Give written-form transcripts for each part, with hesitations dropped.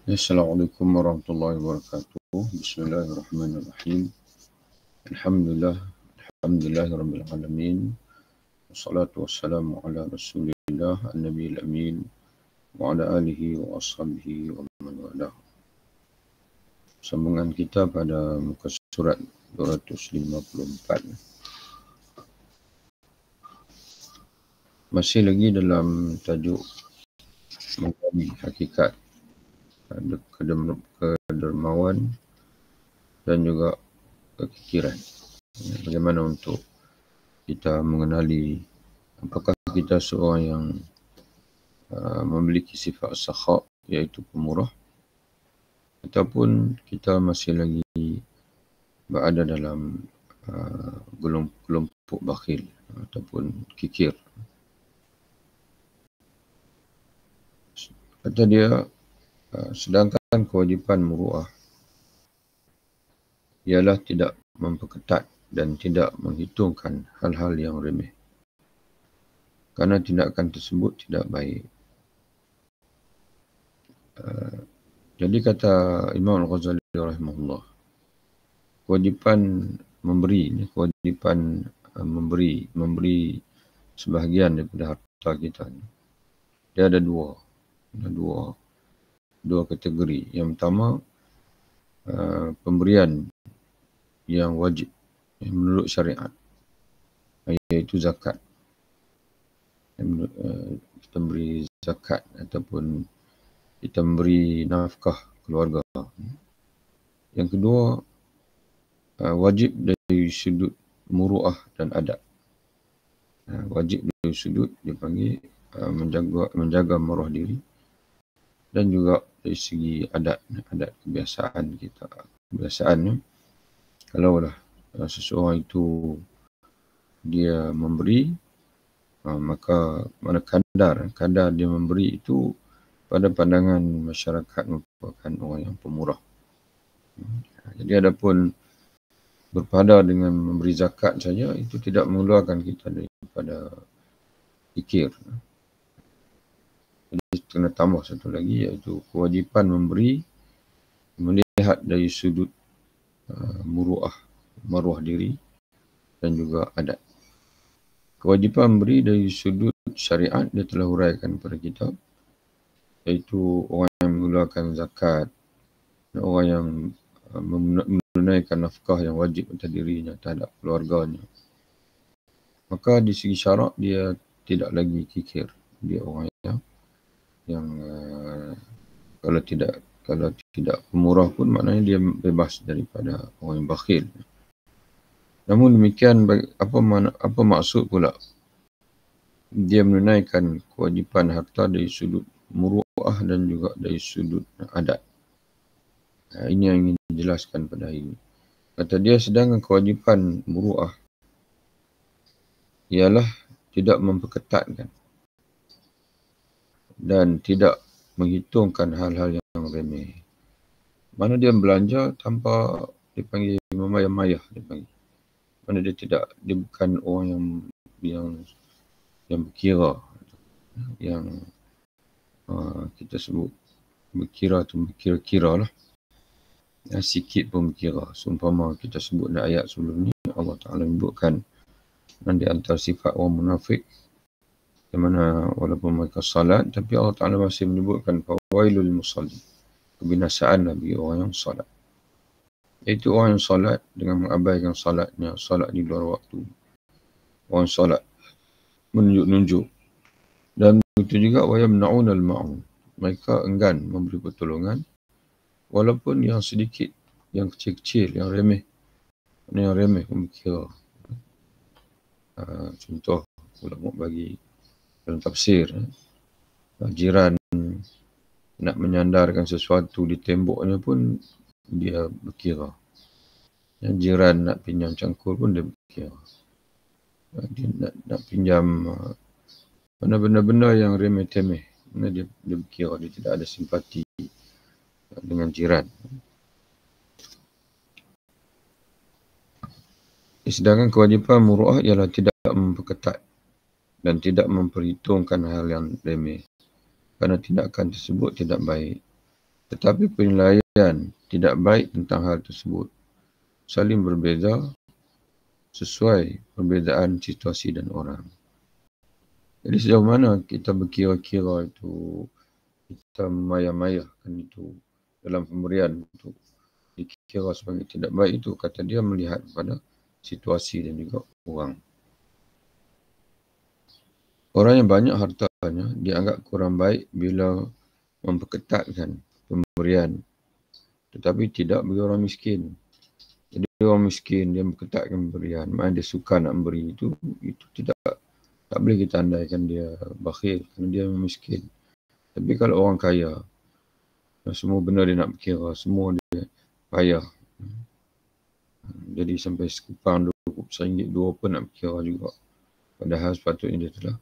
Assalamualaikum warahmatullahi wabarakatuh. Bismillahirrahmanirrahim. Alhamdulillahirabbil alamin. Wassalatu wassalamu ala Rasulillah an-nabiyil amin wa ala alihi wa ashabihi wa man walah. Sambungan kita pada muka surat 254. Masih lagi dalam tajuk mengenai hakikat kedermawan dan juga kekikiran. Bagaimana untuk kita mengenali apakah kita seorang yang memiliki sifat sakha, iaitu pemurah, ataupun kita masih lagi berada dalam kelompok bakhil ataupun kikir. Kata dia, sedangkan kewajipan muru'ah ialah tidak memperketat dan tidak menghitungkan hal-hal yang remeh, kerana tindakan tersebut tidak baik. Jadi kata Imam Al-Ghazali rahimahullah, kewajipan memberi sebahagian daripada harta kita, dia ada dua kategori. Yang pertama, pemberian yang wajib menurut syariat, iaitu zakat. Kita beri zakat ataupun kita memberi nafkah keluarga. Yang kedua, wajib dari sudut muru'ah dan adab. Wajib dari sudut dipanggil menjaga maruah diri, dan juga dari segi adat kebiasaan kita. Kebiasaannya, kalaulah seseorang itu dia memberi, maka mana kadar dia memberi itu pada pandangan masyarakat merupakan orang yang pemurah. Jadi adapun berpada dengan memberi zakat saja, itu tidak mengeluarkan kita daripada fikir. Jadi kena tambah satu lagi, iaitu kewajipan memberi melihat dari sudut muru'ah, maruah diri, dan juga adat. Kewajipan memberi dari sudut syariat, dia telah huraikan kepada kita, iaitu orang yang mengeluarkan zakat, orang yang menunaikan nafkah yang wajib atas dirinya terhadap keluarganya. Maka di segi syarak dia tidak lagi kikir. Dia orang yang kalau tidak pemurah pun maknanya dia bebas daripada orang yang bakhil. Namun demikian, apa maksud pula dia menunaikan kewajipan harta dari sudut muru'ah dan juga dari sudut adat? Ini yang ingin dijelaskan pada hari ini. Kata dia, sedangkan kewajipan muru'ah ialah tidak memperketatkan dan tidak menghitungkan hal-hal yang remeh. Mana dia belanja tanpa dipanggil memayah-mayah, dipanggil. Mana dia bukan orang yang berkira, yang kita sebut berkira atau berkira-kira lah. Sikit pun berkira. Seumpama kita sebut dalam ayat sebelum ni, Allah Ta'ala menyebutkan di antara sifat orang munafik, di mana walaupun mereka salat, tapi Allah Ta'ala masih menyebutkan fawailul musallin, kebinasaan bagi orang yang salat. Iaitu orang yang salat dengan mengabaikan salatnya, salat di luar waktu. Orang salat menunjuk-nunjuk. Dan begitu juga wa yamna'unal ma'un, mereka enggan memberi pertolongan walaupun yang sedikit, yang kecil-kecil, yang remeh. Yang remeh pun berkira. Contoh ulama bagi dalam tafsir, jiran nak menyandarkan sesuatu di temboknya pun dia berkira. Yang jiran nak pinjam cangkul pun dia berkira. Dia nak pinjam mana benda-benda yang remeh-temeh, dia berkira. Dia tidak ada simpati dengan jiran. Sedangkan kewajipan muru'ah ialah tidak memperketat dan tidak memperhitungkan hal yang remeh, kerana tindakan tersebut tidak baik. Tetapi penilaian tidak baik tentang hal tersebut saling berbeza sesuai perbezaan situasi dan orang. Jadi sejauh mana kita berkira-kira itu, kita maya-mayakan itu dalam pemberian untuk dikira sebagai tidak baik itu, kata dia melihat pada situasi dan juga orang. Orang yang banyak hartanya dianggap kurang baik bila memperketatkan pemberian, tetapi tidak bagi orang miskin. Jadi orang miskin dia memperketatkan pemberian, maknanya dia suka nak memberi itu tak boleh kita andaikan dia bakhil kerana dia miskin. Tapi kalau orang kaya, semua benda dia nak berkira, semua dia payah. Jadi sampai sekupang RM20 pun nak berkira juga. Padahal sepatutnya dia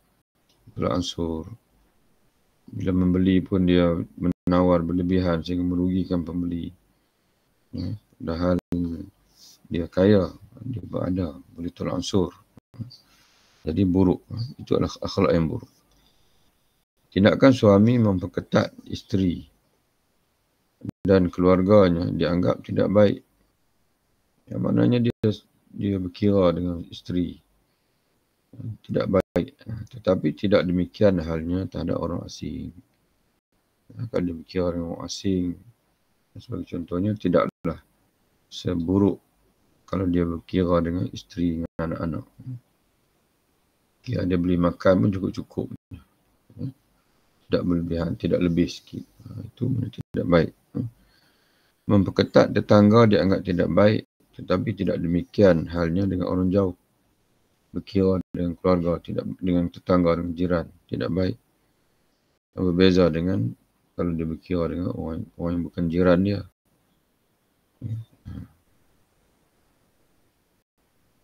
telah ansur. Bila membeli pun dia menawar berlebihan sehingga merugikan pembeli. Padahal dia kaya, dia berada, boleh tolak ansur. Jadi buruk. Itu adalah akhlak yang buruk. Tindakan suami memperketat isteri dan keluarganya dianggap tidak baik. Yang maknanya dia berkira dengan isteri tidak baik. Tetapi tidak demikian halnya terhadap orang asing. Kalau dia berkira dengan orang asing, sebagai contohnya, tidaklah seburuk kalau dia berkira dengan isteri dengan anak-anak. Dia beli makan pun cukup-cukup. Tidak berlebihan, tidak lebih sikit. Itu tidak baik. Memperketat tetangga dianggap tidak baik, tetapi tidak demikian halnya dengan orang jauh. Berkira dengan keluarga, tidak dengan tetangga, dengan jiran, tidak baik. Berbeza dengan kalau dia berkira dengan orang yang bukan jiran dia.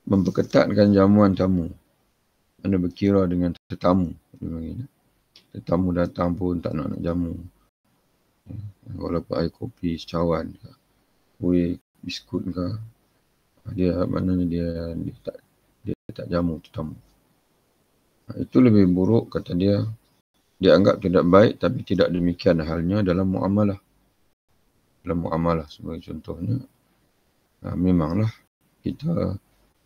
Memperketatkan jamuan tamu. Anda berkira dengan tetamu. Tetamu datang pun tak nak jamu. Walaupun air kopi secawan ke, kuih, biskut ke, dia maknanya dia tak jamu tetamu. Itu lebih buruk, kata dia. Dianggap tidak baik, tapi tidak demikian halnya dalam muamalah. Dalam muamalah sebagai contohnya, memanglah kita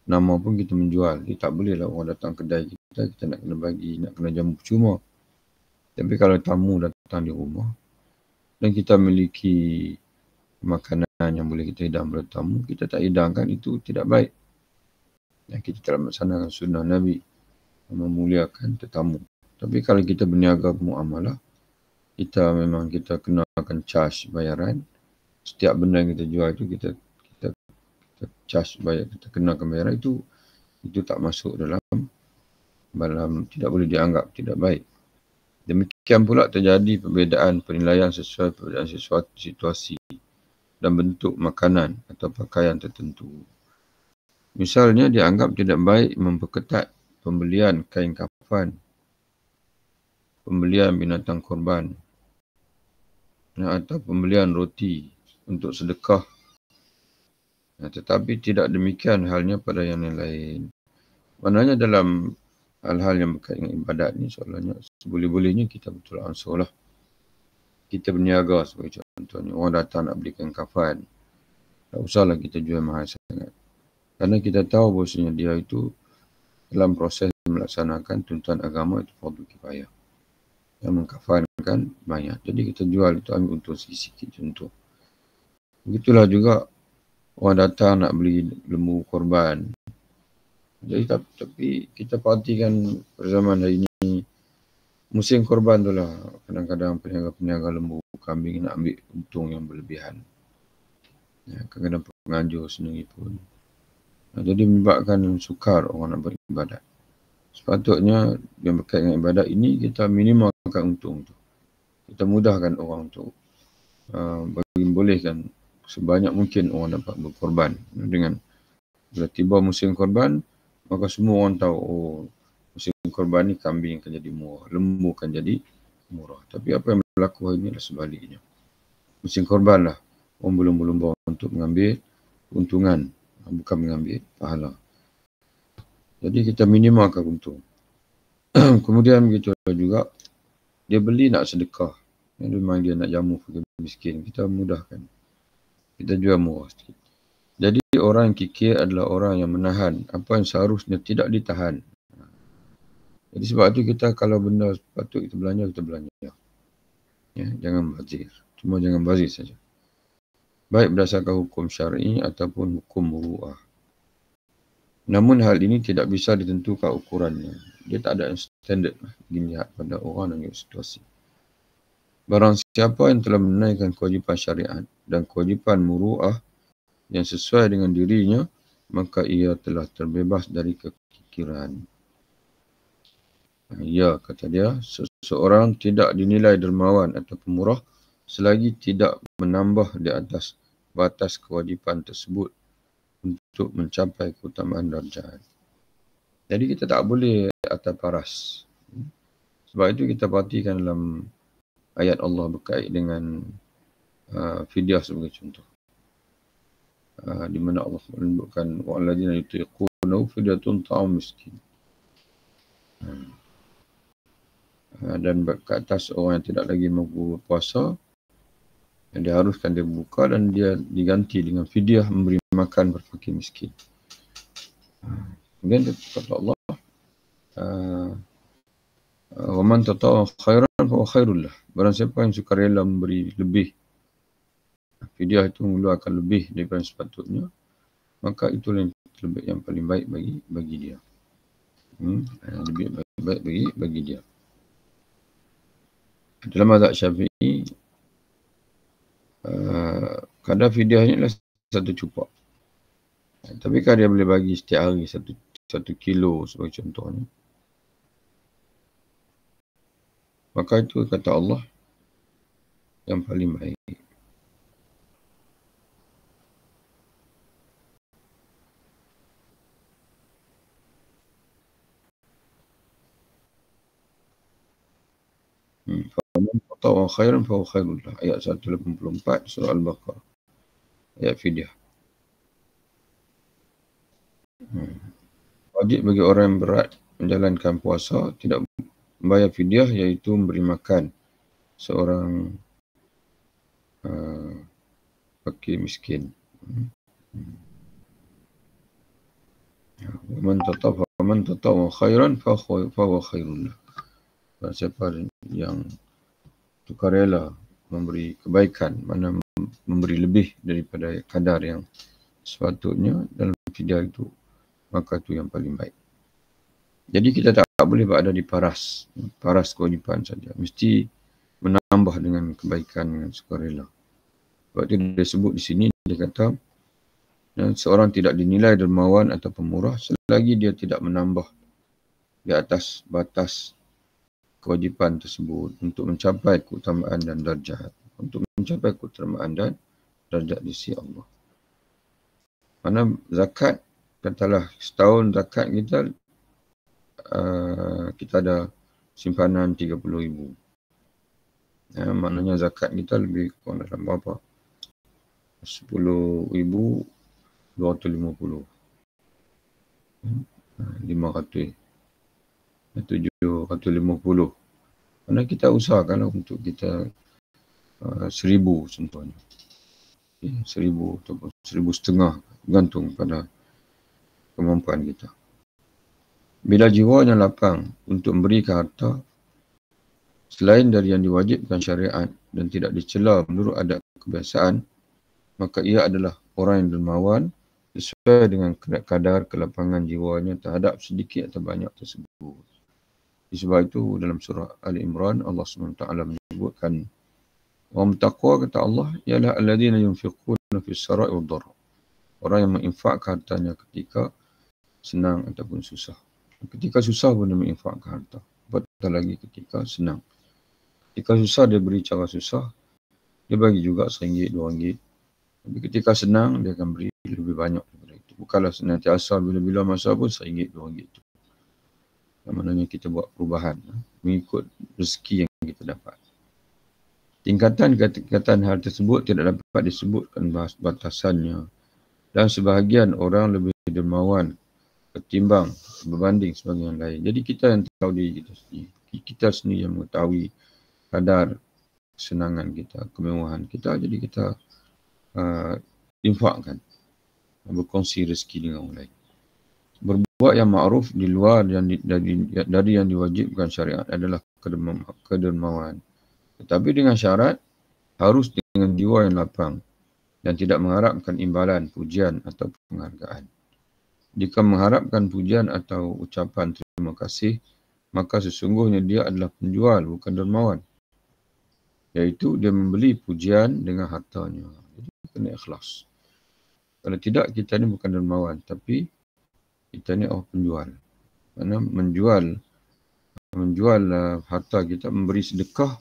nama pun kita menjual. Dia tak boleh lah orang datang kedai kita nak kena bagi, nak kena jamu percuma. Tapi kalau tamu datang di rumah dan kita memiliki makanan yang boleh kita hidang pada tamu, kita tak hidangkan, itu tidak baik. Dan kita telah melaksanakan sunnah Nabi memuliakan tetamu. Tapi kalau kita berniaga muamalah, kita kenakan charge bayaran. Setiap benda yang kita jual itu kita charge bayar, kita kenakan bayaran, itu tak masuk dalam tidak boleh dianggap tidak baik. Demikian pula terjadi perbezaan penilaian sesuai perbezaan situasi dan bentuk makanan atau pakaian tertentu. Misalnya dianggap tidak baik memperketat pembelian kain kafan, pembelian binatang korban, atau pembelian roti untuk sedekah. Tetapi tidak demikian halnya pada yang lain. Maknanya dalam hal-hal yang berkaitan dengan ibadat ni, soalannya seboleh-bolehnya kita betul ansur lah. Kita berniaga sebagai contohnya, orang datang nak belikan kafan, tak usahlah kita jual mahal sangat. Kerana kita tahu bahawasanya dia itu dalam proses melaksanakan tuntutan agama itu fardu kifayah. Yang mengkafankan banyak. Jadi kita jual itu ambil untung sikit-sikit contoh. Begitulah juga orang datang nak beli lembu korban. Jadi tapi kita perhatikan pada zaman hari ini, musim korban tu lah, kadang-kadang peniaga-peniaga lembu kambing nak ambil untung yang berlebihan. Kadang-kadang penganjur sendiri pun. Jadi menyebabkan sukar orang nak beribadat. Sepatutnya yang berkaitan dengan ibadat ini, kita minimalkan untung tu. Kita mudahkan orang untuk bolehkan sebanyak mungkin orang dapat berkorban. Dengan bila tiba musim korban, maka semua orang tahu, musim korban ni kambing akan jadi murah, lembu akan jadi murah. Tapi apa yang berlaku hari ini adalah sebaliknya. Musim korban lah, orang berlumba-lumba untuk mengambil keuntungan, bukan mengambil pahala. Jadi kita minimalkan untung. Kemudian begitu juga, dia beli nak sedekah. Memang dia nak jamu fakir miskin, kita mudahkan. Kita jual murah sikit. Jadi orang yang kikir adalah orang yang menahan apa yang seharusnya tidak ditahan. Jadi sebab itu kita kalau benda patut kita belanja, kita belanja. Ya, jangan bazir. Cuma jangan bazir saja. Baik berdasarkan hukum syar'i ataupun hukum muru'ah. Namun hal ini tidak bisa ditentukan ukurannya. Dia tak ada standard dilihat pada orang dan situasi. Barang siapa yang telah menunaikan kewajipan syariat dan kewajipan muru'ah yang sesuai dengan dirinya, maka ia telah terbebas dari kekikiran. Ya, kata dia, seseorang tidak dinilai dermawan atau pemurah selagi tidak menambah di atas batas kewajipan tersebut untuk mencapai keutamaan darjat. Jadi kita tak boleh atas paras. Sebab itu kita perhatikan dalam ayat Allah berkait dengan fidyah sebagai contoh. Di mana Allah menunjukkan wa'alladzina yutiqunahu fidyatun ta'am miskin. Dan ke atas orang yang tidak lagi mampu berpuasa, yang diharuskan dia buka dan dia diganti dengan fidyah memberi makan berfakir miskin. Kemudian kata Allah, wa man tatawwa khairan fa huwa khairul lah. Barang siapa yang sukarela memberi lebih, fidyah itu mengeluarkan lebih daripada sepatutnya, maka itulah yang paling baik bagi dia. Lebih baik bagi dia. Dalam mazhab Syafi'i, kadar fidyah ini adalah 1 cupak. Tapi kalau dia boleh bagi setiap hari 1 kilo sebagai contohnya, maka itu kata Allah yang paling baik. Faman tatawwa khairan fa huwa khairul lah. Ayat 184 surah Al-Baqarah. Ayat fidyah. Wajib bagi orang yang berat menjalankan puasa tidak membayar fidyah, iaitu memberi makan seorang fakir miskin. Man tatawwa khairan fa huwa khairul lah. Siapa yang sukarela memberi kebaikan, mana memberi lebih daripada kadar yang sepatutnya dalam fidyah itu, maka itu yang paling baik. Jadi kita tak boleh berada di paras kewajipan saja. Mesti menambah dengan kebaikan, dengan sukarela. Sebab itu dia sebut di sini, dia kata, seorang tidak dinilai dermawan atau pemurah selagi dia tidak menambah di atas batas kewajipan tersebut untuk mencapai keutamaan dan darjat. Untuk mencapai keutamaan dan darjat di sisi Allah. Mana zakat, katalah setahun zakat kita ada simpanan 30,000. Maknanya zakat kita lebih kurang dalam berapa? 10,250. 500. 750. Kerana kita usahakan untuk kita 1,000 contohnya. 1,000 ataupun 1,500, bergantung pada kemampuan kita. Bila jiwanya lapang untuk memberikan harta selain dari yang diwajibkan syariat dan tidak dicela menurut adat kebiasaan, maka ia adalah orang yang dermawan sesuai dengan kadar kelapangan jiwanya terhadap sedikit atau banyak tersebut. Sebab itu dalam surah Ali Imran Allah SWT menyebutkan, orang bertakwa, kata Allah, ialah alladzina yunfiquna fis sarai wad dharra. Orang yang menginfakkan hartanya ketika senang ataupun susah. Ketika susah pun dia menginfakkan harta. Apatah lagi ketika senang. Ketika susah dia beri cara susah, dia bagi juga RM1, RM2. Tapi ketika senang dia akan beri lebih banyak daripada itu. Bukanlah senantiasa bila-bila masa pun RM1, RM2 itu. Yang maknanya kita buat perubahan mengikut rezeki yang kita dapat. Tingkatan hal tersebut tidak dapat disebutkan batasannya, dan sebahagian orang lebih dermawan ketimbang berbanding sebagian lain. Jadi kita yang tahu diri kita sendiri. Kita sendiri yang mengetahui kadar kesenangan kita, kemewahan kita, jadi kita infakkan, berkongsi rezeki dengan orang lain. Berbuat yang ma'ruf di luar dari yang diwajibkan syariat adalah kedermawan. Tetapi dengan syarat harus dengan jiwa yang lapang dan tidak mengharapkan imbalan, pujian atau penghargaan. Jika mengharapkan pujian atau ucapan terima kasih, maka sesungguhnya dia adalah penjual, bukan dermawan. Iaitu dia membeli pujian dengan hartanya. Jadi kena ikhlas. Kalau tidak, kita ni bukan dermawan, tapi kita ni orang penjual. Kerana menjual harta kita, memberi sedekah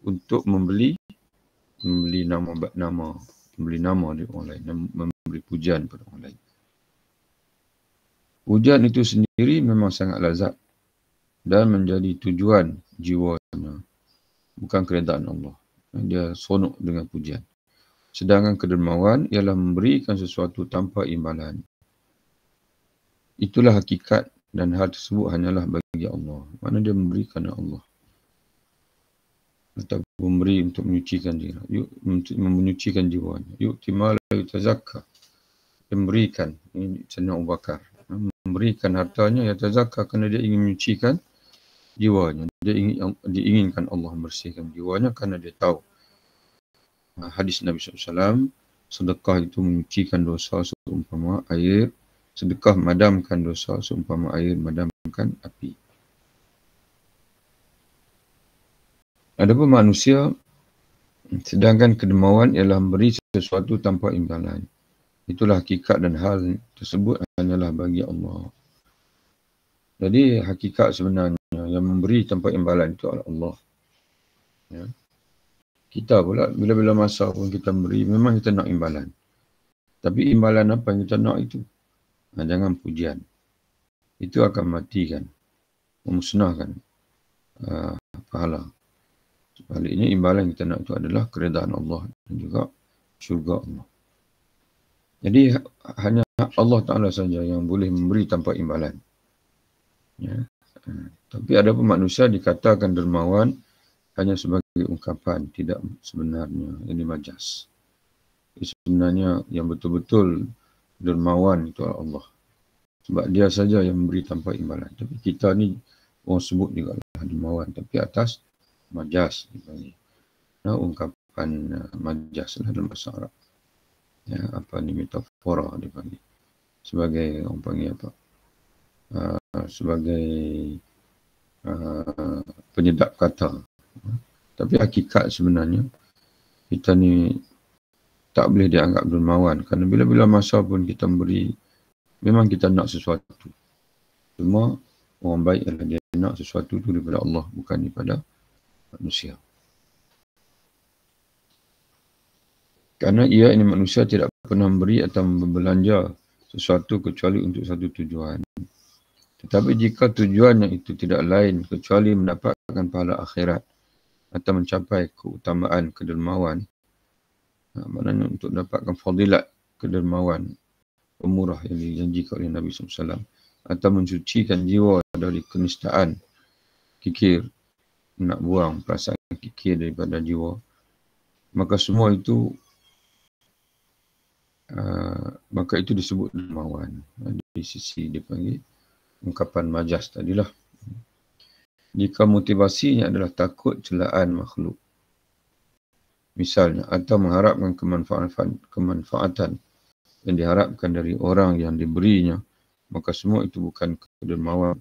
untuk membeli nama dari orang lain, memberi pujian pada orang lain. Pujian itu sendiri memang sangat lazat dan menjadi tujuan jiwanya, bukan keredaan Allah. Dia seronok dengan pujian. Sedangkan kedermawan ialah memberikan sesuatu tanpa imbalan. Itulah hakikat dan hal tersebut hanyalah bagi Allah. Mana dia memberikan Allah. Atau memberi untuk menyucikan diri. Menyucikan jiwanya. Yu'timala yutazakka. Dia memberikan. Ini Sayyidina Abu Bakar. Memberikan hartanya yatazakka kerana dia ingin menyucikan jiwanya. Dia inginkan Allah membersihkan jiwanya kerana dia tahu. Hadis Nabi SAW, sedekah itu menyucikan dosa seumpama air. Sedekah madamkan dosa seumpama air madamkan api. Adapun manusia, sedangkan kedermawan ialah memberi sesuatu tanpa imbalan. Itulah hakikat dan hal tersebut hanyalah bagi Allah. Jadi hakikat sebenarnya yang memberi tanpa imbalan itu adalah Allah. Ya. Kita pula bila-bila masa pun kita beri, memang kita nak imbalan. Tapi imbalan apa yang kita nak itu? Jangan pujian. Itu akan matikan, memusnahkan pahala. Sebaliknya imbalan yang kita nak itu adalah keredaan Allah dan juga syurga Allah. Jadi hanya Allah Ta'ala saja yang boleh memberi tanpa imbalan. Ya. Tapi ada pun manusia dikatakan dermawan hanya sebagai ungkapan, tidak sebenarnya. Ini majas. Sebenarnya yang betul-betul dermawan itu Allah. Sebab dia saja yang memberi tanpa imbalan. Tapi kita ni orang sebut juga lah dermawan. Tapi atas majas dipanggil. Nah, ungkapan majas lah dalam bahasa Arab. Ya, apa ni, metafora dipanggil. Sebagai orang panggil apa? Sebagai penyedap kata. Tapi hakikat sebenarnya kita ni tak boleh dianggap dermawan. Kerana bila-bila masa pun kita memberi, memang kita nak sesuatu. Cuma orang baik adalah dia nak sesuatu itu daripada Allah, bukan daripada manusia. Kerana ia ini manusia tidak pernah memberi atau berbelanja sesuatu kecuali untuk satu tujuan. Tetapi jika tujuannya itu tidak lain kecuali mendapatkan pahala akhirat atau mencapai keutamaan kedermawan, maknanya untuk dapatkan fadilat kedermawan, pemurah yang dijanjikan oleh Nabi SAW, atau mensucikan jiwa dari kenistaan, kikir, nak buang perasaan kikir daripada jiwa, maka semua itu disebut dermawan. Di sisi dipanggil ungkapan majas tadilah. Jika motivasinya adalah takut celaan makhluk, misalnya, atau mengharapkan kemanfaatan yang diharapkan dari orang yang diberinya, maka semua itu bukan kedermawan.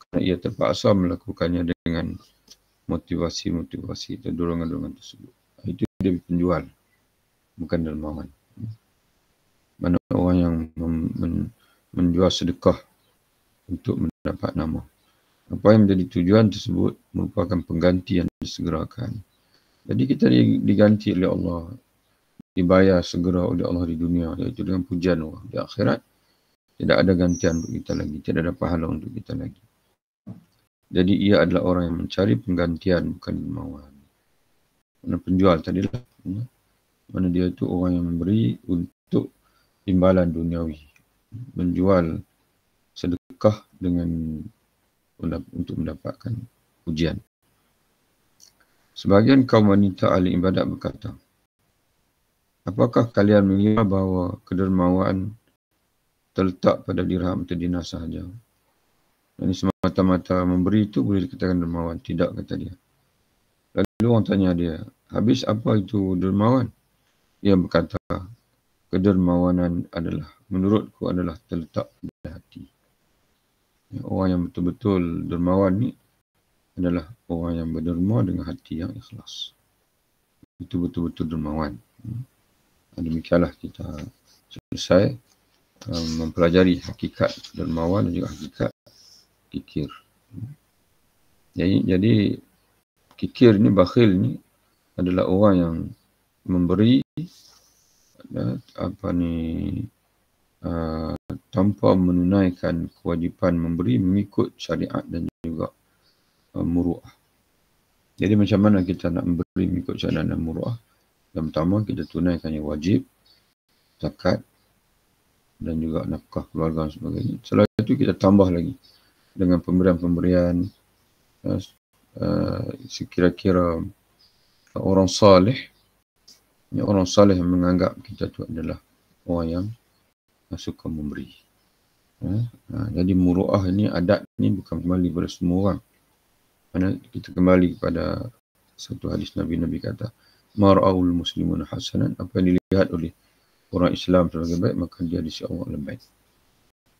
Kerana ia terpaksa melakukannya dengan motivasi atau dorongan-dorongan tersebut. Itu dia penjual, bukan dermawan. Mana orang yang menjual sedekah untuk mendapat nama. Apa yang menjadi tujuan tersebut merupakan pengganti yang disegerakan. Jadi kita diganti oleh Allah, dibayar segera oleh Allah di dunia, iaitu dengan pujian Allah. Di akhirat, tidak ada gantian untuk kita lagi, tidak ada pahala untuk kita lagi. Jadi ia adalah orang yang mencari penggantian, bukan dermawan. Mana penjual tadilah. Mana dia itu orang yang memberi untuk imbalan duniawi. Menjual sedekah untuk mendapatkan pujian. Sebahagian kaum wanita ahli ibadat berkata, apakah kalian mengira bahawa kedermawan terletak pada dirham atau dinar sahaja? Ini semata-mata memberi itu boleh dikatakan dermawan. Tidak, kata dia. Lalu orang tanya dia, habis apa itu dermawan? Ia berkata, kedermawanan adalah, menurutku adalah terletak pada hati. Orang yang betul-betul dermawan ni adalah orang yang berderma dengan hati yang ikhlas. Itu betul-betul dermawan. Demikianlah kita selesai mempelajari hakikat dermawan dan juga hakikat kikir. Jadi kikir ni, bakhil ni adalah orang yang memberi tanpa menunaikan kewajipan memberi mengikut syariat dan juga muru'ah. Jadi macam mana kita nak memberi mengikut syariat dan muru'ah? Yang pertama, kita tunaikan yang wajib, zakat dan juga nafkah keluarga dan sebagainya. Selain itu kita tambah lagi dengan pemberian-pemberian sekira-kira orang salih. Orang salih yang menganggap kita tu adalah orang yang suka memberi. Jadi muru'ah ini, adat ni bukan kembali pada semua orang. Kerana kita kembali kepada satu hadis Nabi kata, mar'aul muslimun hasanan, apa yang dilihat oleh orang Islam sebagai baik, maka dia di sisi Allah lebih baik.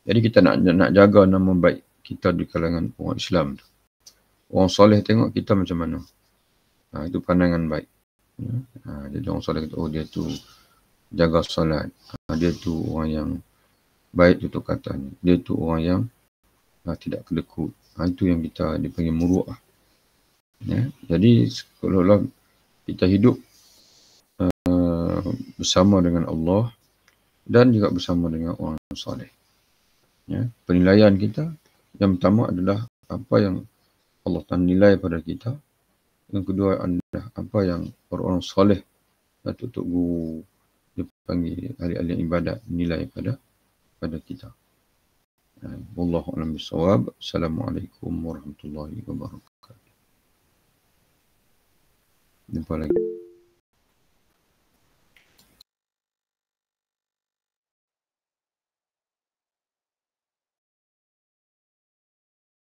Jadi kita nak jaga nama baik kita di kalangan orang Islam tu. Orang soleh tengok kita macam mana. Itu pandangan baik. Jadi orang soleh kata, oh dia tu jaga solat. Dia tu orang yang baik tutur katanya. Dia tu orang yang tidak kedekut. Itu yang kita dipanggil muru'ah. Jadi kalau kita hidup bersama dengan Allah dan juga bersama dengan orang soleh. Penilaian kita yang pertama adalah apa yang Allah Ta'ala nilai pada kita. Yang kedua adalah apa yang orang-orang soleh atau guru dia panggil ahli-ahli ibadat nilai pada kita. Wallahu a'lam bishawab. Assalamualaikum warahmatullahi wabarakatuh. Jumpa lagi.